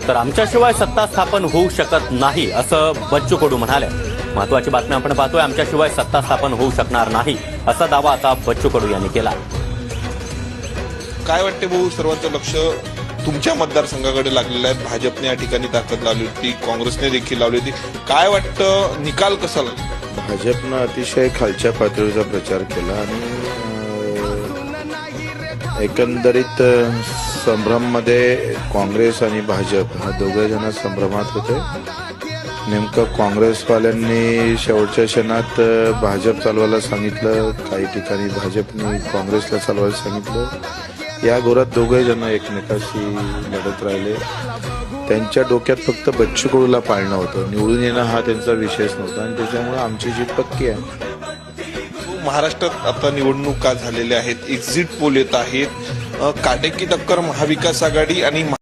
तर आमच्याशिवाय सत्ता स्थापन होऊ शकत नाही असं बच्चू कडू म्हणाले। महत्वाची बातमी आपण पाहतोय, आमच्याशिवाय सत्ता स्थापन होऊ शकणार नाही असा दावा आता बच्चू कडू यांनी केला। काय वाटते भाऊ, सर्वांचं लक्ष तुमच्या मतदारसंघाकडे लागलेलं आहे। भाजपने या ठिकाणी ताकद लावली होती, काँग्रेसने देखील लावली होती। काय वाटतं, निकाल कसा लागला? भाजपनं अतिशय खालच्या पातळीचा प्रचार केला आणि एकंदरीत संभ्रममध्ये काँग्रेस आणि भाजप हा दोघे जण संभ्रमात होते। नेमकं काँग्रेसवाल्यांनी शेवटच्या क्षणात भाजप चालवायला सांगितलं, काही ठिकाणी भाजपने काँग्रेसला चालवायला सांगितलं। या घोरात दोघे जण एकमेकाशी लढत राहिले। त्यांच्या डोक्यात फक्त बच्चू कडूला पाळणं होतं, निवडून येणं हा त्यांचा विषयच नव्हता आणि त्याच्यामुळे आमची जीत पक्की आहे। महाराष्ट्रात आता निवडणुका झालेल्या आहेत, एक्झिट पोल येत आहेत, काटेकी टक्कर महाविकास आघाडी आणि